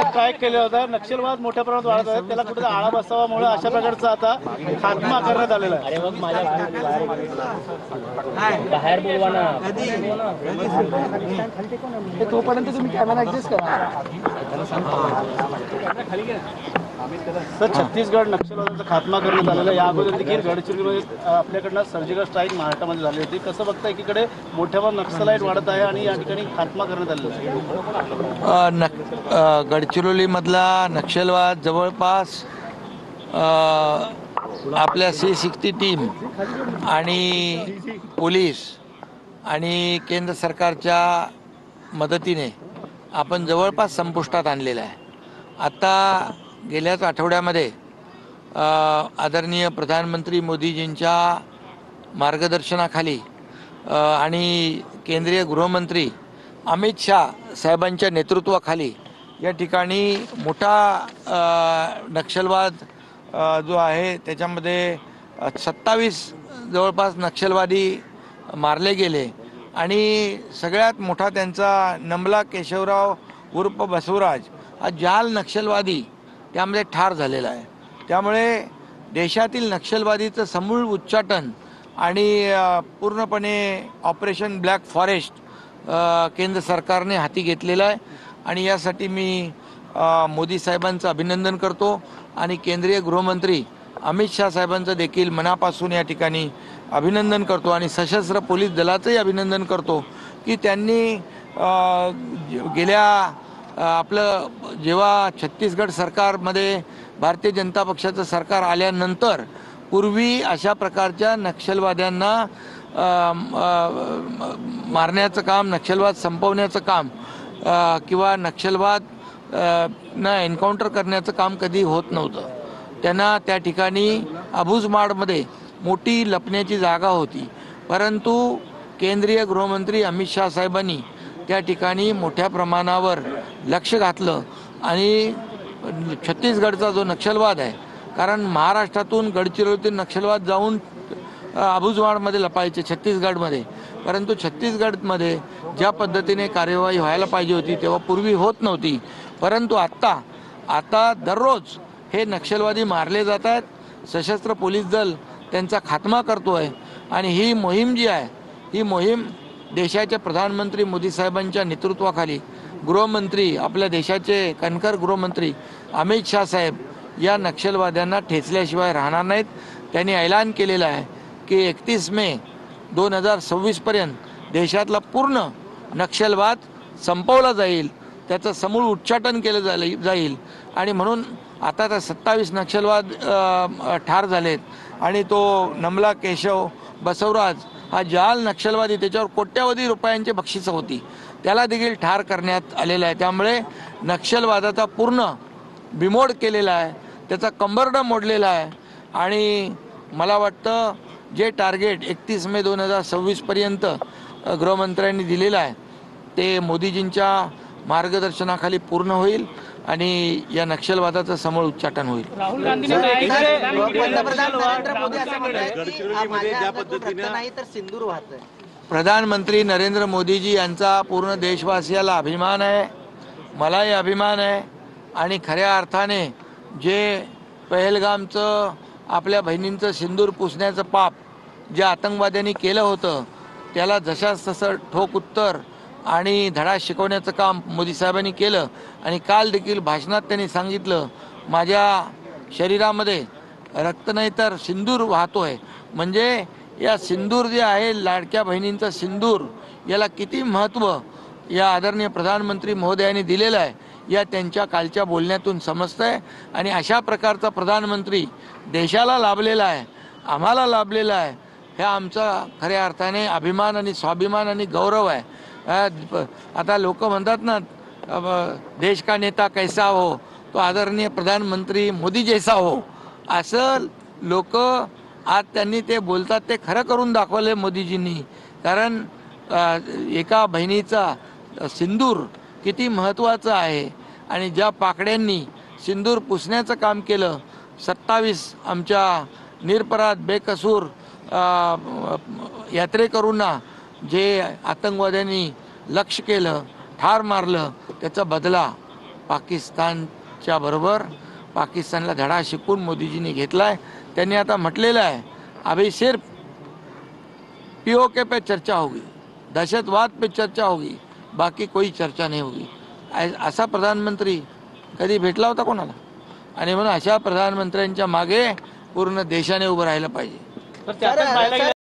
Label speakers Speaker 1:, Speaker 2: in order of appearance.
Speaker 1: Strike केले होता, नक्षलवाद मोठ्या प्रमाणात वाढत आहे, त्याला कुठे आळा बसावामुळे अशा प्रकारचा आता खात्मा करण्यात आलेला आहे.
Speaker 2: अरे मग बाहेर बोलवा ना.
Speaker 1: तोपर्यंत तुम्ही कॅमेरा ऍडजस्ट करा. तर छत्तीसगड नक्षलवादाचा खात्मा करण्यात आलेला. या अगोदर देखील गडचिरोलीमध्ये आपल्याकडनं सर्जिकल स्ट्राईक महाराष्ट्रामध्ये झाली होती. कसं बघता, एकीकडे मोठ्या प्रमाणात नक्षलाईट वाढत आहे आणि या ठिकाणी खात्मा करण्यात आलेला आहे.
Speaker 3: गडचिरोलीमधला नक्षलवाद जवळपास आपल्या C60 टीम आणि पोलीस आणि केंद्र सरकारच्या मदतीने आपण जवळपास संपुष्टात आणलेला आहे. आता गेल्याच आठवड्यामध्ये आदरणीय प्रधानमंत्री मोदीजींच्या मार्गदर्शनाखाली आणि केंद्रीय गृहमंत्री अमित शाह साहेबांच्या नेतृत्वाखाली या ठिकाणी मोठा नक्षलवाद जो आहे त्याच्यामध्ये 27 जवळपास नक्षलवादी मारले गेले आणि सगळ्यात मोठा त्यांचा नमला केशवराव उर्फ बसवराज हा जाल नक्षलवादी त्यामध्ये ठार झालेला आहे. त्यामुळे देशातील नक्षलवादीचं समूळ उच्चाटन आणि पूर्णपणे ऑपरेशन ब्लॅक फॉरेस्ट केंद्र सरकारने हाती घेतलेलं आहे आणि यासाठी मी मोदी साहेबांचं अभिनंदन करतो आणि केंद्रीय गृहमंत्री अमित शाह साहेबांचं देखील मनापासून या ठिकाणी अभिनंदन करतो आणि सशस्त्र पोलीस दलाचंही अभिनंदन करतो की त्यांनी गेल्या आपलं जेव्हा छत्तीसगड सरकारमध्ये भारतीय जनता पक्षाचं सरकार आल्यानंतर पूर्वी अशा प्रकारच्या नक्षलवाद्यांना मारण्याचं काम, नक्षलवाद संपवण्याचं काम किंवा नक्षलवाद एन्काउंटर करण्याचं काम कधी होत नव्हतं. त्यांना त्या ठिकाणी अबुझमाडमध्ये मोठी लपण्याची जागा होती, परंतु केंद्रीय गृहमंत्री अमित शाह साहेबांनी त्या ठिकाणी मोठ्या प्रमाणावर लक्ष घातलं आणि छत्तीसगडचा जो नक्षलवाद आहे, कारण महाराष्ट्रातून गडचिरोलीतील नक्षलवाद जाऊन अबुझमाडमध्ये लपायचे छत्तीसगडमध्ये, परंतु छत्तीसगडमध्ये ज्या पद्धतीने कार्यवाही व्हायला पाहिजे होती तेव्हा पूर्वी होत नव्हती. परंतु आता दररोज हे नक्षलवादी मारले जात आहेत. सशस्त्र पोलीस दल त्यांचा खात्मा करतो आहे आणि ही मोहीम जी आहे ही मोहीम देशाचे प्रधानमंत्री मोदी साहेबांच्या नेतृत्वाखाली गृहमंत्री आपल्या देशाचे कणखर गृहमंत्री अमित शाह साहेब या नक्षलवाद्यांना ठेचल्याशिवाय राहणार नाहीत. त्यांनी ऐलान केलेलं आहे की 31 मे 2026 पर्यंत देशातला पूर्ण नक्षलवाद संपवला जाईल, त्याचं समूळ उच्चाटन केलं जाईल आणि म्हणून आता त्या 27 नक्षलवाद ठार झालेत आणि तो नमला केशव बसवराज हा जाल नक्षलवादी, त्याच्यावर कोट्यावधी रुपयांची बक्षिसं होती, त्याला देखील ठार करण्यात आलेला आहे. त्यामुळे नक्षलवादाचा पूर्ण बिमोड केलेला आहे, त्याचा कंबरडा मोडलेला आहे आणि मला वाटतं जे टार्गेट 31 मे 2026 पर्यंत गृहमंत्र्यांनी दिलेलं आहे ते मोदीजींच्या मार्गदर्शनाखाली पूर्ण होईल आणि या नक्षलवादाचं समूळ उच्चाटन होईल.
Speaker 1: राहुल गांधी
Speaker 3: प्रधानमंत्री नरेंद्र मोदीजी यांचा पूर्ण देशवासियाला अभिमान आहे, मलाही अभिमान आहे आणि खऱ्या अर्थाने जे पहलगामचं आपल्या बहिणींचं सिंदूर पुसण्याचं पाप जे आतंकवाद्यांनी केलं होतं त्याला जशास तसं ठोक उत्तर आणि धडा शिकवण्याचं काम मोदी साहेबांनी केलं आणि काल देखील भाषणात त्यांनी सांगितलं माझ्या शरीरामध्ये रक्त नाही तर सिंदूर वाहतोय. म्हणजे या सिंदूर जे आहे लाडक्या बहिणींचं सिंदूर याला किती महत्त्व या आदरणीय प्रधानमंत्री महोदयांनी दिलेलं आहे या त्यांच्या कालच्या बोलण्यातून समजतंय आणि अशा प्रकारचा प्रधानमंत्री देशाला लाभलेला आहे, आम्हाला लाभलेला आहे. हे आमचा खऱ्या अर्थाने अभिमान आणि स्वाभिमान आणि गौरव आहे. आता लोक म्हणतात ना देश का नेता कैसा हो तो आदरणीय प्रधानमंत्री मोदी जैसा हो, असं लोक आज त्यांनी ते बोलतात ते खरं करून दाखवले मोदीजींनी. कारण एका बहिणीचा सिंदूर किती महत्त्वाचं आहे आणि ज्या पाकड्यांनी सिंदूर पुसण्याचं काम केलं 27 आमच्या निरपराध बेकसूर यात्रेकरूंना जे आतंकवाद्यांनी लक्ष केलं, ठार मारलं, त्याचा बदला पाकिस्तानच्या बरोबर पाकिस्तानला धडा शिकून मोदीजींनी घेतलाय. त्यांनी आता म्हटलेलं आहे अभी सिर्फ POK पे चर्चा होगी, दहशतवाद पे चर्चा होगी, बाकी कोई चर्चा नहीं होगी. असा प्रधानमंत्री कधी भेटला होता कोणाला? आणि म्हणून अशा प्रधानमंत्र्यांच्या मागे पूर्ण देशाने उभं राहिलं पाहिजे.
Speaker 1: तर त्यातच पाहायला गेलं